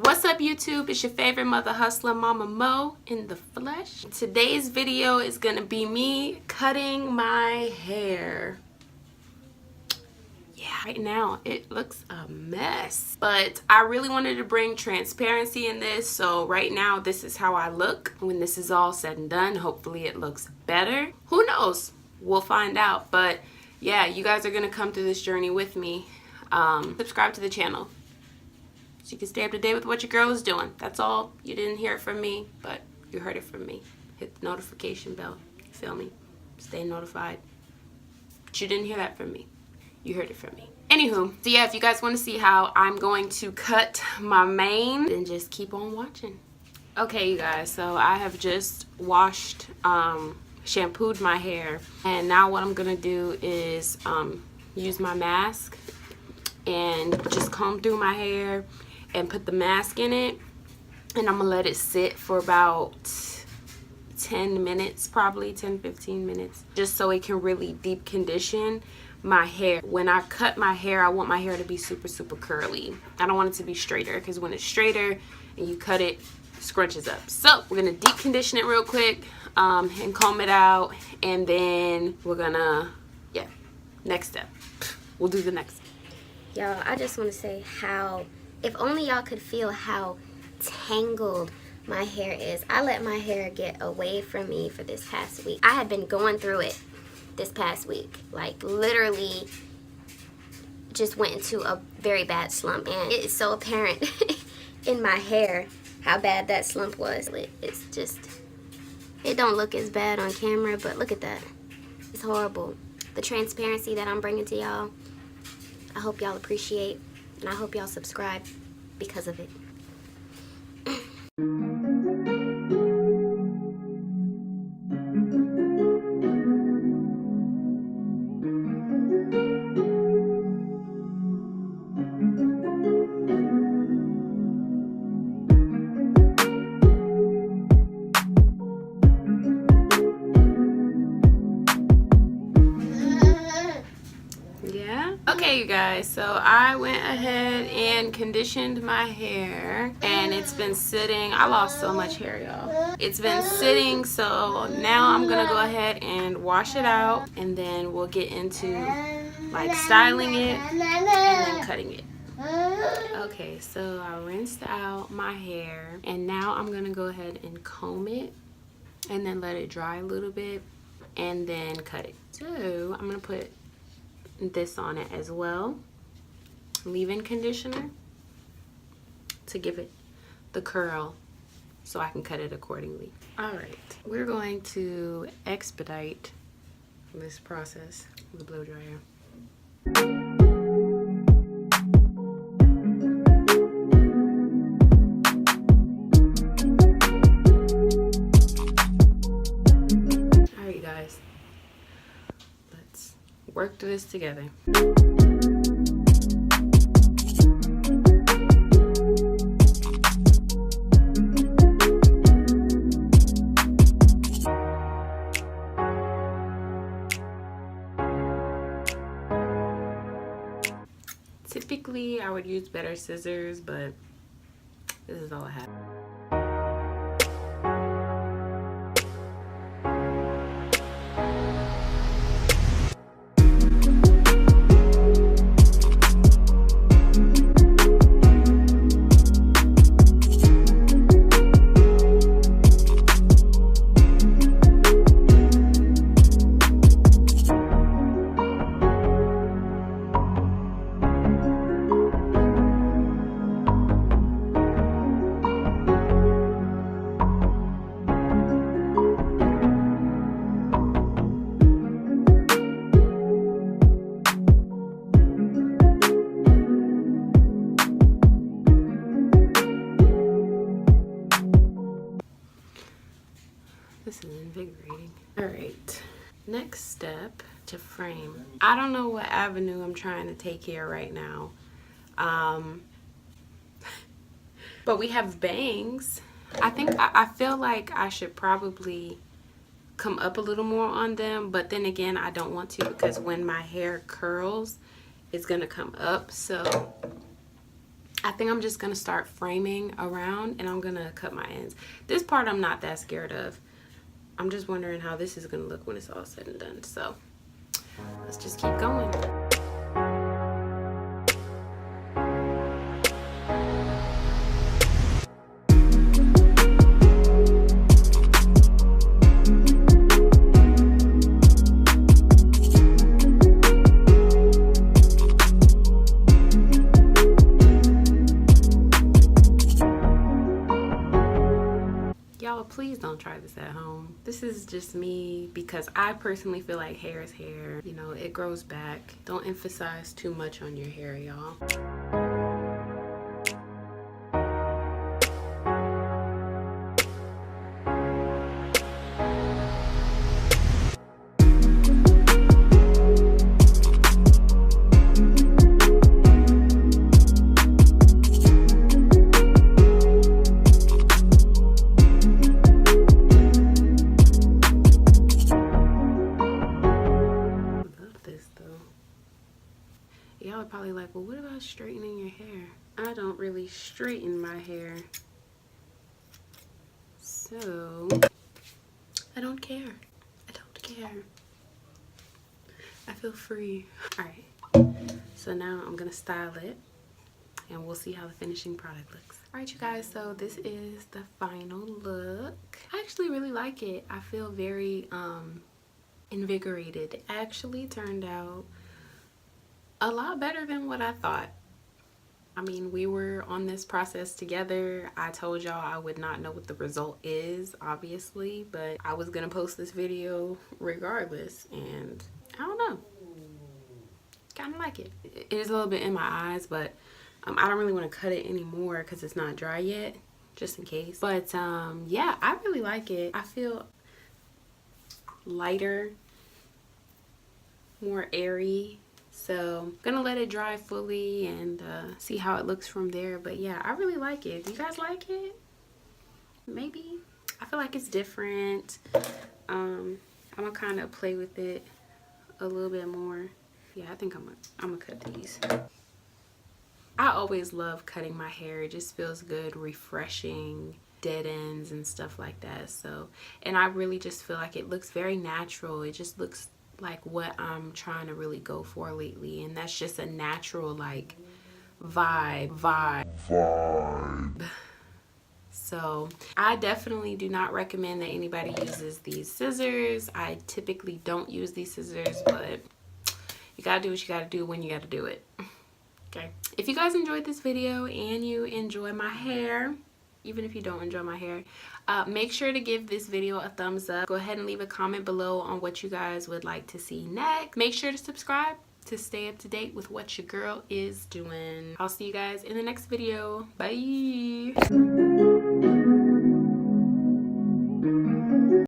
What's up YouTube? It's your favorite mother hustler, Mama Mo in the flesh. Today's video is gonna be me cutting my hair. Yeah, right now it looks a mess, but I really wanted to bring transparency in this. So right now this is how I look. When this is all said and done, hopefully it looks better. Who knows? We'll find out. But yeah, you guys are gonna come through this journey with me. Subscribe to the channel so you can stay up to date with what your girl is doing. That's all. You didn't hear it from me, but you heard it from me. Hit the notification bell. You feel me? Stay notified. But you didn't hear that from me. You heard it from me. Anywho, so yeah, if you guys want to see how I'm going to cut my mane, then just keep on watching. Okay, you guys, so I have just washed, shampooed my hair, and now what I'm gonna do is use my mask and just comb through my hair and put the mask in it, and I'm gonna let it sit for about 10 minutes, probably 10-15 minutes, just so it can really deep condition my hair. When I cut my hair, I want my hair to be super curly. I don't want it to be straighter, because when it's straighter and you cut it, scrunches up. So we're gonna deep condition it real quick and comb it out, and then we're gonna, yeah, next step, we'll do the next. Y'all, I just want to say how, if only y'all could feel how tangled my hair is. I let my hair get away from me for this past week. I had been going through it this past week. Like, literally just went into a very bad slump. And it is so apparent in my hair how bad that slump was. It's just, it don't look as bad on camera, but look at that. It's horrible. The transparency that I'm bringing to y'all, I hope y'all appreciate, and I hope y'all subscribe because of it. Okay, you guys, so I went ahead and conditioned my hair, and it's been sitting. I lost so much hair, y'all. It's been sitting, so now I'm gonna go ahead and wash it out, and then we'll get into like styling it and then cutting it. Okay, so I rinsed out my hair, and now I'm gonna go ahead and comb it and then let it dry a little bit and then cut it. So I'm gonna put this on it as well, leave-in conditioner, to give it the curl so I can cut it accordingly. All right, we're going to expedite this process with a blow dryer. All right, guys, let's work through this together. Typically, I would use better scissors, but this is all I have. This is invigorating. All right, next step, to frame. I don't know what avenue I'm trying to take here right now, but we have bangs. I feel like I should probably come up a little more on them, but then again, I don't want to, because when my hair curls, it's gonna come up. So I think I'm just gonna start framing around and I'm gonna cut my ends. This part I'm not that scared of. I'm just wondering how this is gonna look when it's all said and done. So let's just keep going. Y'all, please don't try this at home. This is just me because I personally feel like hair is hair. You know, it grows back. Don't emphasize too much on your hair, y'all. Y'all are probably like, well, what about straightening your hair? I don't really straighten my hair, so I don't care. I don't care. I feel free. All right, so now I'm gonna style it and we'll see how the finishing product looks. All right, you guys, so this is the final look. I actually really like it. I feel very invigorated. It actually turned out a lot better than what I thought. I mean, we were on this process together. I told y'all I would not know what the result is, obviously, but I was gonna post this video regardless, and I don't know, kind of like it. It is a little bit in my eyes, but I don't really want to cut it anymore because it's not dry yet, just in case. But yeah, I really like it. I feel lighter, more airy. So I'm gonna let it dry fully and see how it looks from there. But yeah, I really like it. Do you guys like it? Maybe. I feel like it's different. I'm gonna kind of play with it a little bit more. Yeah, I think I'm gonna cut these. I always love cutting my hair. It just feels good, refreshing, dead ends and stuff like that. So, and I really just feel like it looks very natural. It just looks like what I'm trying to really go for lately, and that's just a natural like vibe. So I definitely do not recommend that anybody uses these scissors. I typically don't use these scissors, but you gotta do what you gotta do when you gotta do it. Okay, if you guys enjoyed this video and you enjoy my hair, even if you don't enjoy my hair, make sure to give this video a thumbs up. Go ahead and leave a comment below on what you guys would like to see next. Make sure to subscribe to stay up to date with what your girl is doing. I'll see you guys in the next video. Bye.